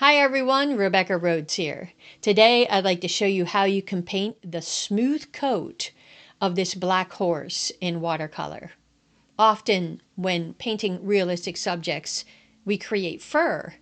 Hi everyone, Rebecca Rhodes here. Today I'd like to show you how you can paint the smooth coat of this black horse in watercolor. Often when painting realistic subjects, we create fur.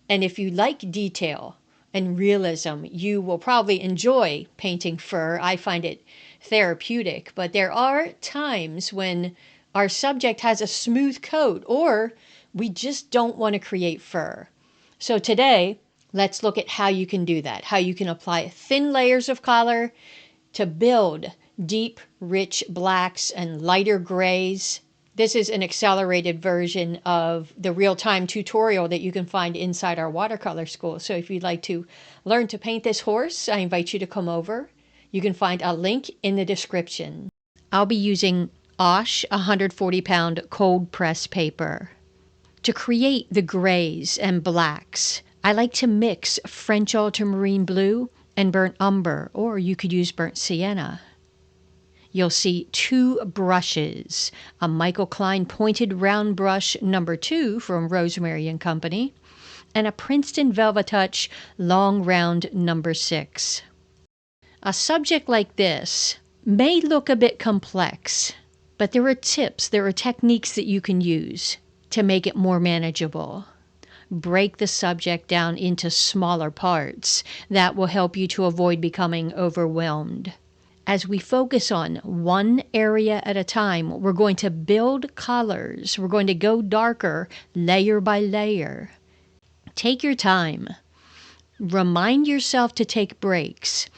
And if you like detail and realism, you will probably enjoy painting fur. I find it therapeutic, but there are times when our subject has a smooth coat or we just don't want to create fur. So today, let's look at how you can do that, how you can apply thin layers of color to build deep, rich blacks and lighter grays. This is an accelerated version of the real-time tutorial that you can find inside our watercolor school. So if you'd like to learn to paint this horse, I invite you to come over. You can find a link in the description. I'll be using Osh 140-pound cold press paper. To create the grays and blacks, I like to mix French ultramarine blue and burnt umber, or you could use burnt sienna. You'll see two brushes, a Michael Klein pointed round brush number 2 from Rosemary & Company, and a Princeton Velvetouch long round number 6. A subject like this may look a bit complex, but there are tips, there are techniques that you can use to make it more manageable. Break the subject down into smaller parts. That will help you to avoid becoming overwhelmed. As we focus on one area at a time, we're going to build colors. We're going to go darker layer by layer. Take your time. Remind yourself to take breaks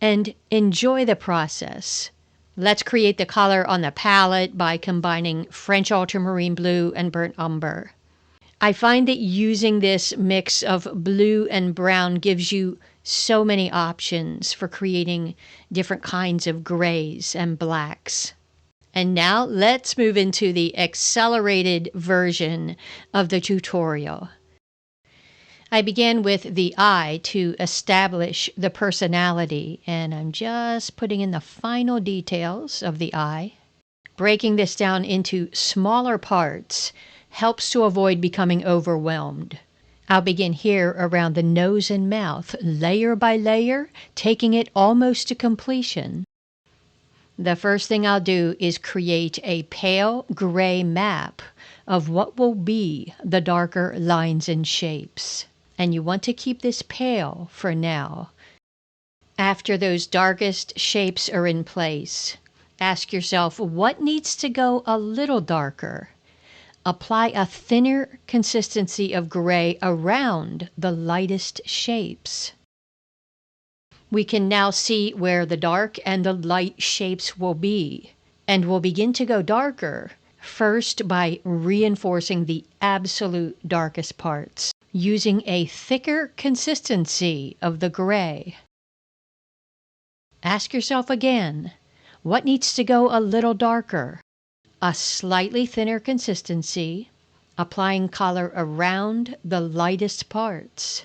and enjoy the process. Let's create the color on the palette by combining French ultramarine blue and burnt umber. I find that using this mix of blue and brown gives you so many options for creating different kinds of grays and blacks. And now let's move into the accelerated version of the tutorial. I began with the eye to establish the personality, and I'm just putting in the final details of the eye. Breaking this down into smaller parts helps to avoid becoming overwhelmed. I'll begin here around the nose and mouth, layer by layer, taking it almost to completion. The first thing I'll do is create a pale gray map of what will be the darker lines and shapes. And you want to keep this pale for now. After those darkest shapes are in place, ask yourself what needs to go a little darker. Apply a thinner consistency of gray around the lightest shapes. We can now see where the dark and the light shapes will be, and we'll begin to go darker, first by reinforcing the absolute darkest parts, using a thicker consistency of the gray. Ask yourself again, what needs to go a little darker? A slightly thinner consistency, applying color around the lightest parts.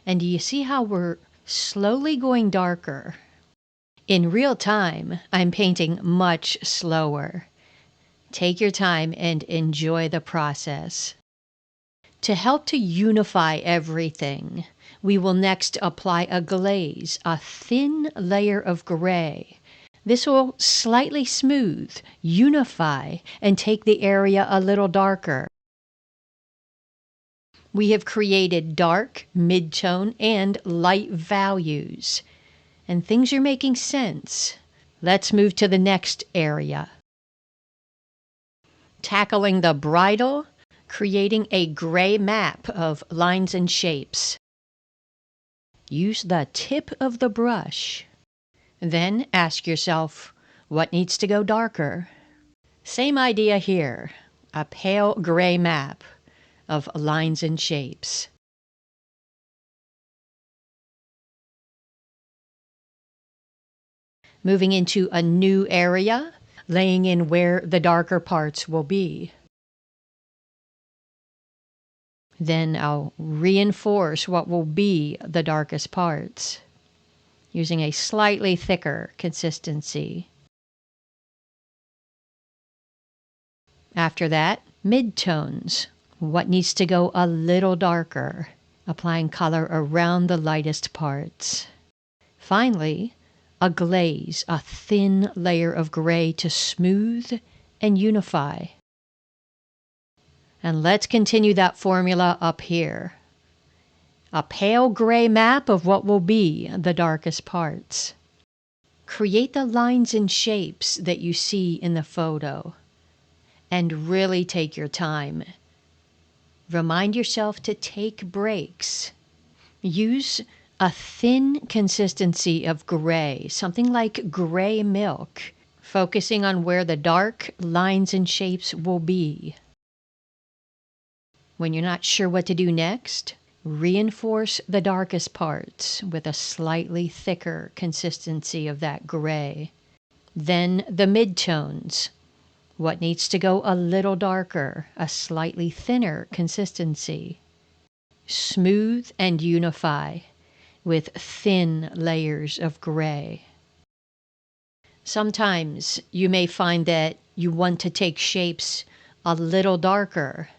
And do you see how we're slowly going darker? In real time, I'm painting much slower. Take your time and enjoy the process. To help to unify everything, we will next apply a glaze, a thin layer of gray. This will slightly smooth, unify, and take the area a little darker. We have created dark, mid-tone, and light values, and things are making sense. Let's move to the next area. Tackling the bridle, creating a gray map of lines and shapes. Use the tip of the brush. Then ask yourself, what needs to go darker? Same idea here, a pale gray map of lines and shapes. Moving into a new area, laying in where the darker parts will be. Then I'll reinforce what will be the darkest parts, using a slightly thicker consistency. After that, midtones. What needs to go a little darker? applying color around the lightest parts. Finally, a glaze, a thin layer of gray to smooth and unify. And let's continue that formula up here. A pale gray map of what will be the darkest parts. Create the lines and shapes that you see in the photo. And really take your time. Remind yourself to take breaks. Use a thin consistency of gray, something like gray milk, focusing on where the dark lines and shapes will be. When you're not sure what to do next, reinforce the darkest parts with a slightly thicker consistency of that gray. Then the midtones. What needs to go a little darker, a slightly thinner consistency. Smooth and unify with thin layers of gray. Sometimes you may find that you want to take shapes a little darker.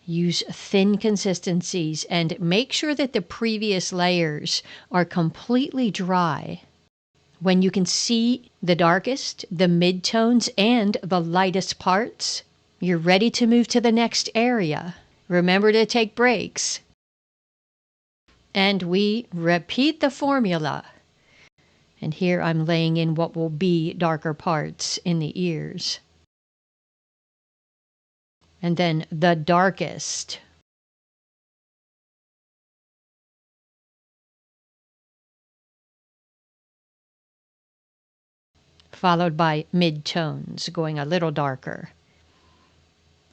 Use thin consistencies and make sure that the previous layers are completely dry. When you can see the darkest, the midtones, and the lightest parts, you're ready to move to the next area. Remember to take breaks. And we repeat the formula. And here I'm laying in what will be darker parts in the ears. And then the darkest. Followed by mid-tones, going a little darker.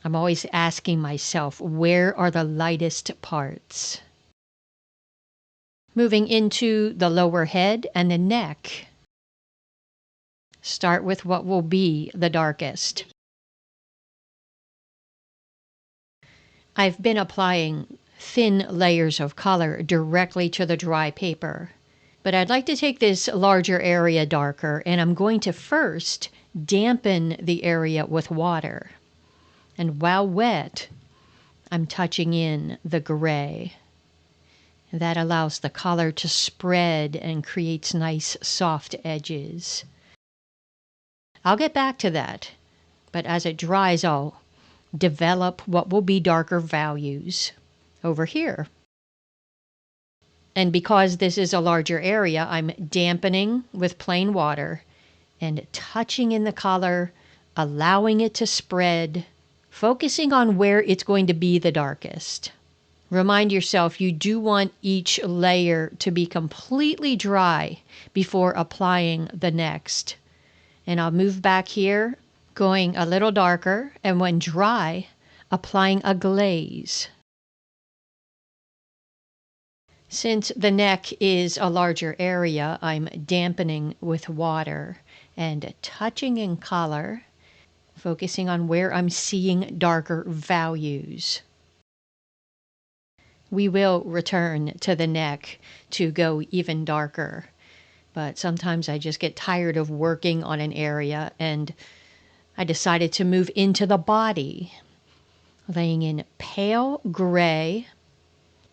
I'm always asking myself, where are the lightest parts? Moving into the lower head and the neck. Start with what will be the darkest. I've been applying thin layers of color directly to the dry paper. But I'd like to take this larger area darker, and I'm going to first dampen the area with water. And while wet, I'm touching in the gray. That allows the color to spread and creates nice soft edges. I'll get back to that, but as it dries, I'll develop what will be darker values over here. And because this is a larger area, I'm dampening with plain water and touching in the color, allowing it to spread, focusing on where it's going to be the darkest. Remind yourself you do want each layer to be completely dry before applying the next. And I'll move back here, going a little darker, and when dry, applying a glaze. Since the neck is a larger area, I'm dampening with water and touching in color, focusing on where I'm seeing darker values. We will return to the neck to go even darker, but sometimes I just get tired of working on an area and I decided to move into the body, laying in pale gray,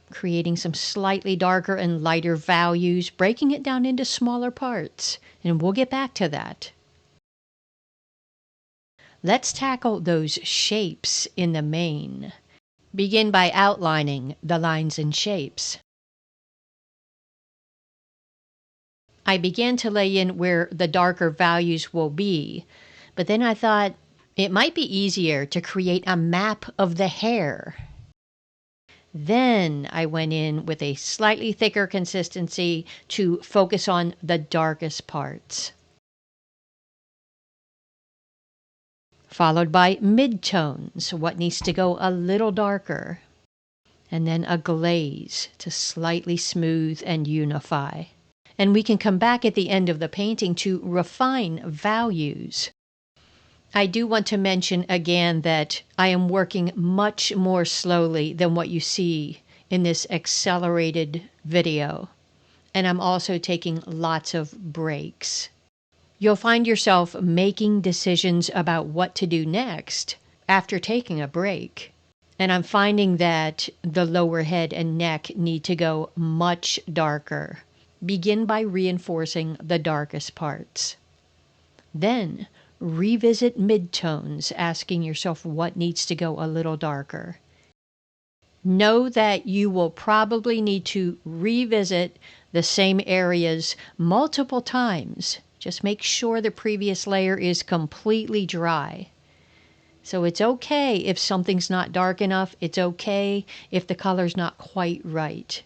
creating some slightly darker and lighter values, breaking it down into smaller parts, and we'll get back to that. Let's tackle those shapes in the main. Begin by outlining the lines and shapes. I began to lay in where the darker values will be, but then I thought it might be easier to create a map of the hair. Then I went in with a slightly thicker consistency to focus on the darkest parts. Followed by midtones, what needs to go a little darker. And then a glaze to slightly smooth and unify. And we can come back at the end of the painting to refine values. I do want to mention again that I am working much more slowly than what you see in this accelerated video. And I'm also taking lots of breaks. You'll find yourself making decisions about what to do next after taking a break. And I'm finding that the lower head and neck need to go much darker. Begin by reinforcing the darkest parts. Then revisit midtones, asking yourself what needs to go a little darker. Know that you will probably need to revisit the same areas multiple times. Just make sure the previous layer is completely dry. So it's okay if something's not dark enough. It's okay if the color's not quite right.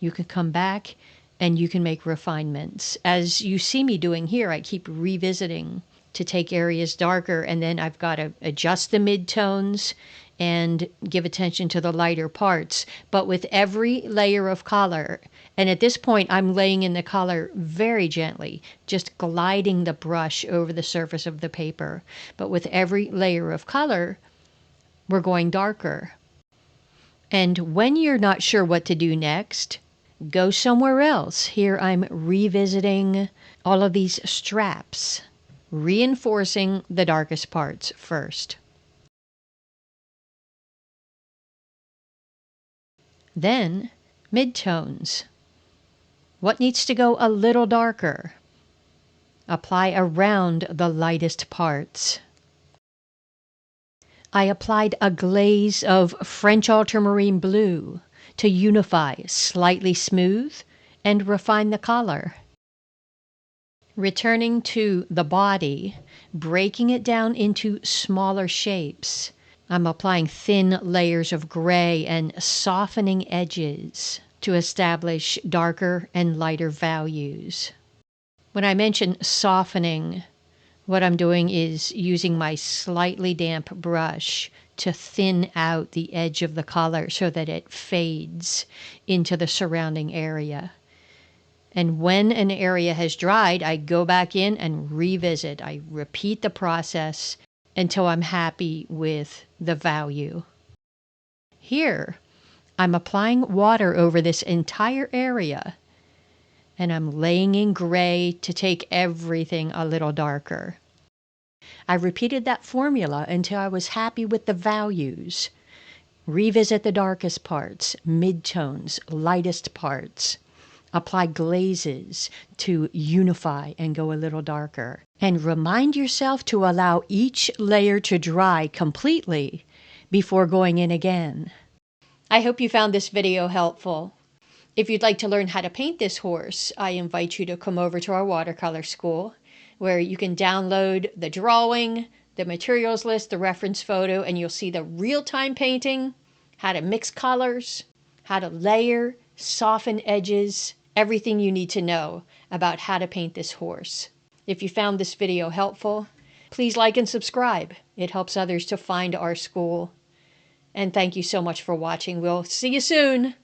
You can come back and you can make refinements. As you see me doing here, I keep revisiting to take areas darker, and then I've got to adjust the midtones and give attention to the lighter parts. But with every layer of color, and at this point I'm laying in the color very gently, just gliding the brush over the surface of the paper. But with every layer of color, we're going darker. And when you're not sure what to do next, go somewhere else. Here I'm revisiting all of these straps, reinforcing the darkest parts first. Then, midtones. What needs to go a little darker? Apply around the lightest parts. I applied a glaze of French ultramarine blue to unify, slightly smooth, and refine the color. Returning to the body, breaking it down into smaller shapes. I'm applying thin layers of gray and softening edges to establish darker and lighter values. When I mention softening, what I'm doing is using my slightly damp brush to thin out the edge of the color so that it fades into the surrounding area. And when an area has dried, I go back in and revisit. I repeat the process until I'm happy with the value. Here, I'm applying water over this entire area, and I'm laying in gray to take everything a little darker. I repeated that formula until I was happy with the values. Revisit the darkest parts, midtones, lightest parts. Apply glazes to unify and go a little darker. And remind yourself to allow each layer to dry completely before going in again. I hope you found this video helpful. If you'd like to learn how to paint this horse, I invite you to come over to our watercolor school, where you can download the drawing, the materials list, the reference photo, and you'll see the real-time painting, how to mix colors, how to layer, soften edges, everything you need to know about how to paint this horse. If you found this video helpful, please like and subscribe. It helps others to find our school. And thank you so much for watching. We'll see you soon.